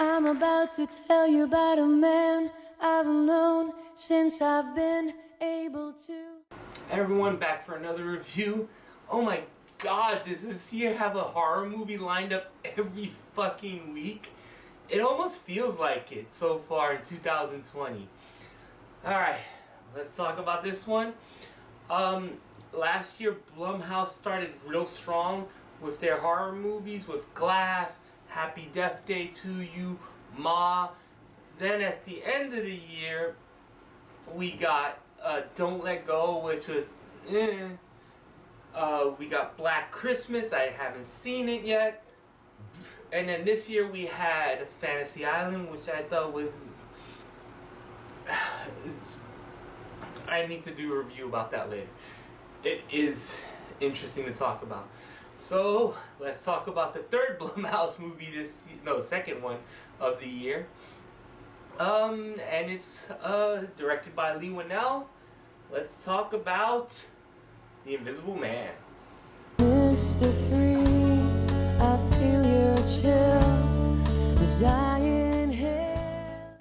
I'm about to tell you about a man I've known since I've been able to. Hey everyone, back for another review. Oh my god, does this year have a horror movie lined up every fucking week? It almost feels like it so far in 2020. Alright, let's talk about this one. Last year Blumhouse started real strong with their horror movies with Glass, Happy Death Day to You, Ma. Then at the end of the year, we got Don't Let Go, which was we got Black Christmas, I haven't seen it yet. And then this year we had Fantasy Island, which I thought was... I need to do a review about that later. It is interesting to talk about. So, let's talk about the third Blumhouse movie second one of the year. And it's directed by Leigh Whannell. Let's talk about The Invisible Man. Mr. Freeze, I feel your chill as I inhale.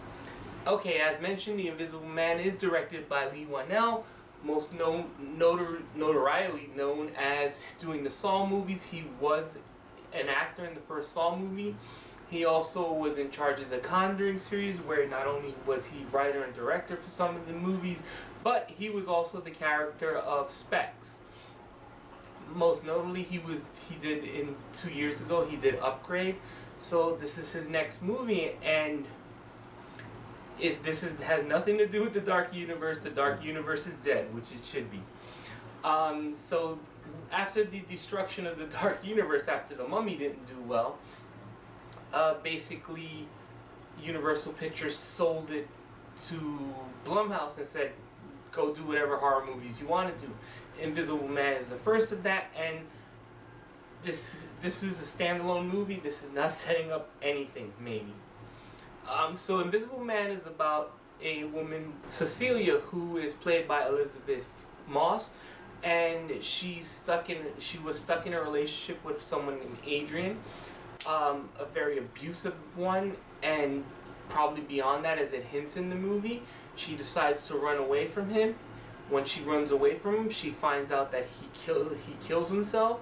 Okay, as mentioned, The Invisible Man is directed by Leigh Whannell, most notoriety known as doing the Saw movies. He was an actor in the first Saw movie. He also was in charge of the Conjuring series, where not only was he writer and director for some of the movies, but he was also the character of Specs. Most notably, he did 2 years ago, he did Upgrade. So this is his next movie, and has nothing to do with the Dark Universe. The Dark Universe is dead, which it should be. So after the destruction of the Dark Universe, after The Mummy didn't do well, basically Universal Pictures sold it to Blumhouse and said, go do whatever horror movies you want to do. Invisible Man is the first of that, and this is a standalone movie. This is not setting up anything, maybe. So Invisible Man is about a woman, Cecilia, who is played by Elisabeth Moss, and she was stuck in a relationship with someone named Adrian, a very abusive one, and probably beyond that, as it hints in the movie. She decides to run away from him. When she runs away from him, she finds out that he kills himself,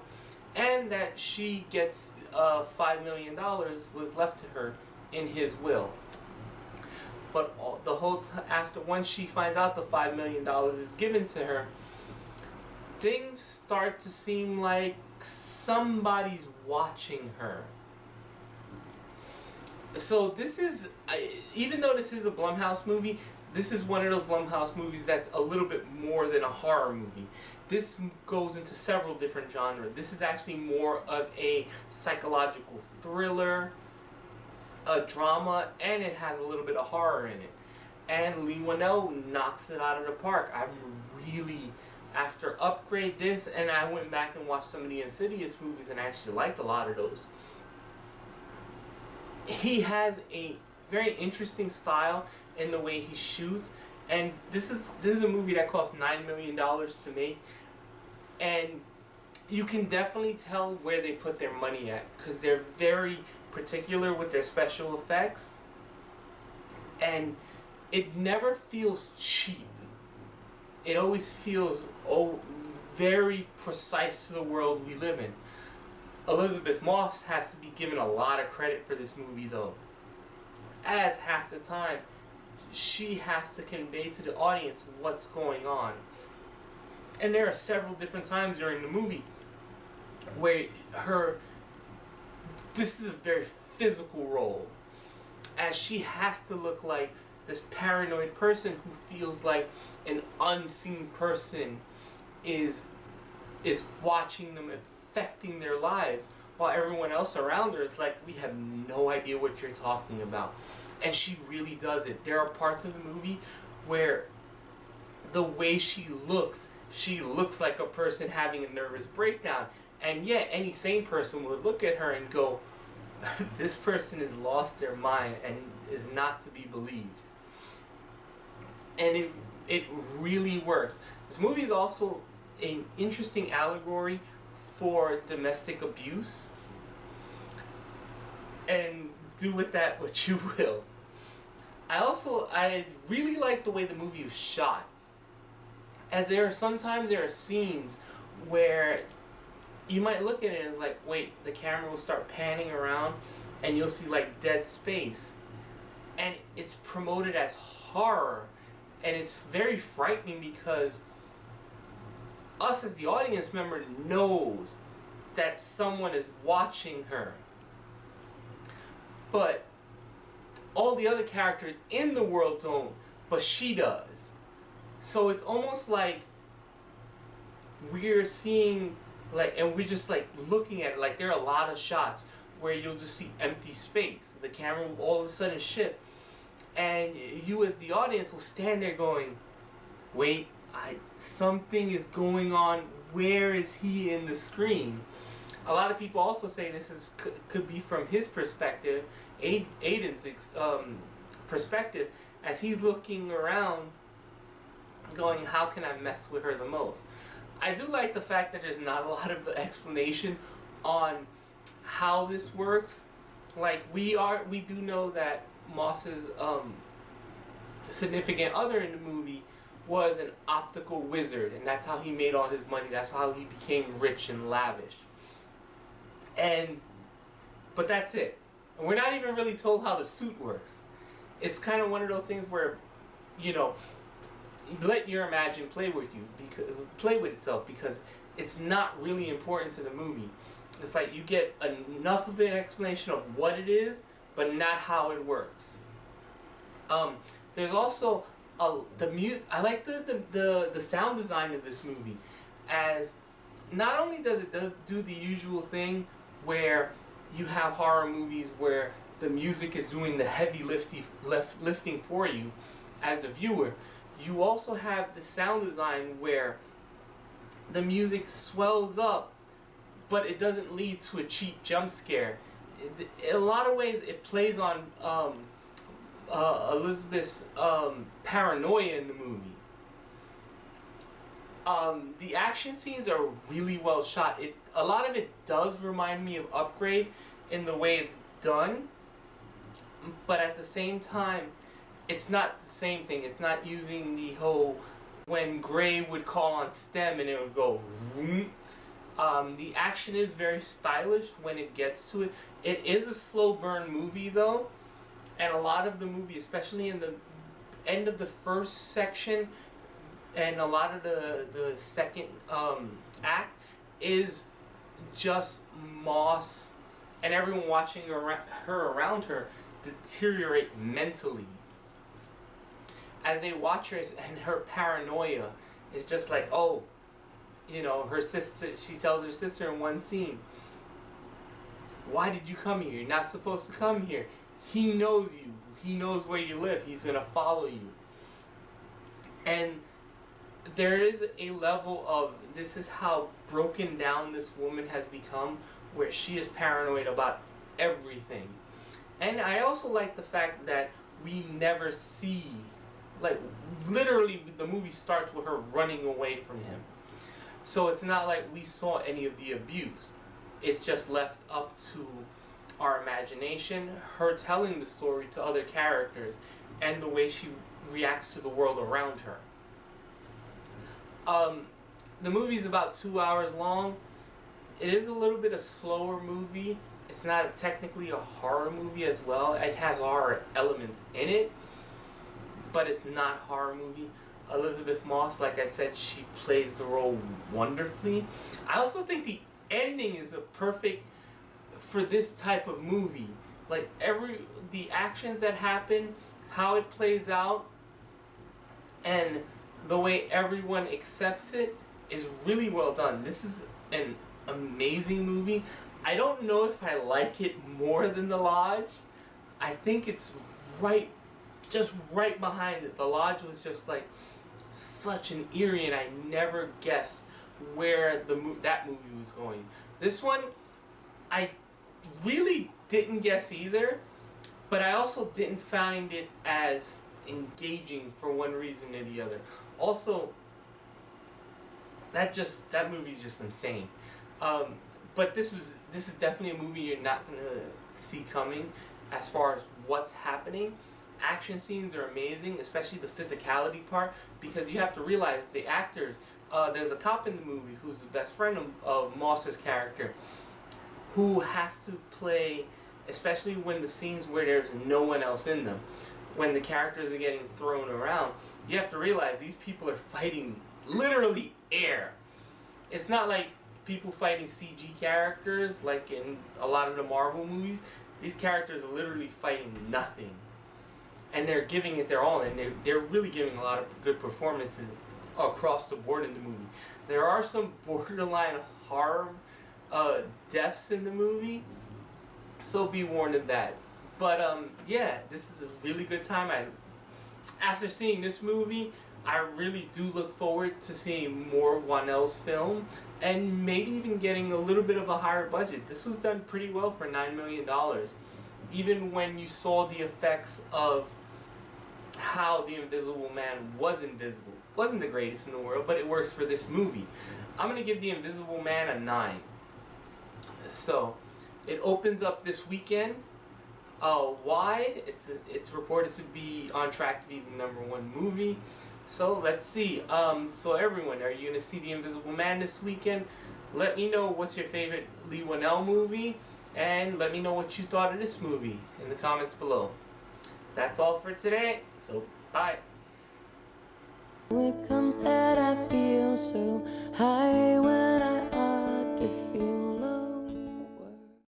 and that she gets $5 million was left to her in his will. But the whole once she finds out the $5 million is given to her, things start to seem like somebody's watching her. So this is, even though this is a Blumhouse movie, this is one of those Blumhouse movies that's a little bit more than a horror movie. This goes into several different genres. This is actually more of a psychological thriller, a drama, and it has a little bit of horror in it. And Leigh Whannell knocks it out of the park. I'm really, after Upgrade this, and I went back and watched some of the Insidious movies and actually liked a lot of those. He has a very interesting style in the way he shoots, and this is a movie that cost $9 million to make, and you can definitely tell where they put their money at, because they're very particular with their special effects, and it never feels cheap. It always feels very precise to the world we live in. Elisabeth Moss has to be given a lot of credit for this movie, though, as half the time she has to convey to the audience what's going on. And there are several different times during the movie where this is a very physical role, as she has to look like this paranoid person who feels like an unseen person is watching them, affecting their lives, while everyone else around her is like, we have no idea what you're talking about. And she really does it. There are parts of the movie where the way she looks like a person having a nervous breakdown. And yet, any sane person would look at her and go, this person has lost their mind and is not to be believed. And it really works. This movie is also an interesting allegory for domestic abuse. And do with that what you will. I really like the way the movie is shot. As there are scenes where you might look at it and it's like, wait, the camera will start panning around and you'll see like dead space. And it's promoted as horror. And it's very frightening because us as the audience member knows that someone is watching her. But all the other characters in the world don't, but she does. So it's almost like we're seeing, like, and we're just like looking at it, like there are a lot of shots where you'll just see empty space. The camera will all of a sudden shift, and you as the audience will stand there going, wait, something is going on. Where is he in the screen? A lot of people also say this could be from his perspective, Aiden's perspective, as he's looking around going, how can I mess with her the most? I do like the fact that there's not a lot of explanation on how this works. Like, we do know that Moss's significant other in the movie was an optical wizard, and that's how he made all his money. That's how he became rich and lavish. But that's it. And we're not even really told how the suit works. It's kind of one of those things where, let your imagination play with itself, because it's not really important to the movie. It's like you get enough of an explanation of what it is, but not how it works. There's also I like the sound design of this movie, as not only does it do the usual thing where you have horror movies where the music is doing the heavy lifting for you as the viewer, you also have the sound design where the music swells up, but it doesn't lead to a cheap jump scare. In a lot of ways, it plays on Elisabeth's paranoia in the movie. The action scenes are really well shot. A lot of it does remind me of Upgrade in the way it's done, but at the same time, it's not the same thing. It's not using the whole, when Gray would call on STEM and it would go vroom. The action is very stylish when it gets to it. It is a slow burn movie though, and a lot of the movie, especially in the end of the first section and a lot of the second act, is just Moss and everyone watching her around her deteriorate mentally. As they watch her, and her paranoia is just like, oh, her sister, she tells her sister in one scene, why did you come here? You're not supposed to come here. He knows you. He knows where you live. He's going to follow you. And there is a level of, this is how broken down this woman has become, where she is paranoid about everything. And I also like the fact that we never see, like, literally the movie starts with her running away from him. So it's not like we saw any of the abuse. It's just left up to our imagination, her telling the story to other characters, and the way she reacts to the world around her. The movie's about 2 hours long. It is a little bit a slower movie. It's not technically a horror movie as well. It has horror elements in it, but it's not a horror movie. Elisabeth Moss, like I said, she plays the role wonderfully. I also think the ending is a perfect for this type of movie. Like the actions that happen, how it plays out, and the way everyone accepts it is really well done. This is an amazing movie. I don't know if I like it more than The Lodge. I think it's just right behind it. The Lodge was just like such an eerie, and I never guessed where that movie was going. This one, I really didn't guess either, but I also didn't find it as engaging for one reason or the other. Also, that movie's just insane. But this is definitely a movie you're not gonna see coming. as far as what's happening. Action scenes are amazing, especially the physicality part, because you have to realize the actors. There's a cop in the movie who's the best friend of Moss's character, who has to play, especially when the scenes where there's no one else in them, when the characters are getting thrown around, you have to realize these people are fighting literally air. It's not like people fighting CG characters like in a lot of the Marvel movies. These characters are literally fighting nothing. And they're giving it their all, and they're really giving a lot of good performances across the board in the movie. There are some borderline horror deaths in the movie, so be warned of that. But yeah, this is a really good time. After seeing this movie, I really do look forward to seeing more of Whannell's film, and maybe even getting a little bit of a higher budget. This was done pretty well for $9 million. Even when you saw the effects of how the Invisible Man was invisible. Wasn't the greatest in the world, but it works for this movie. I'm going to give the Invisible Man a 9. So, it opens up this weekend. Wide. It's reported to be on track to be the #1 movie. So let's see. So everyone, are you going to see The Invisible Man this weekend? Let me know what's your favorite Leigh Whannell movie, and let me know what you thought of this movie in the comments below. That's all for today, so bye. It comes that I feel so high when I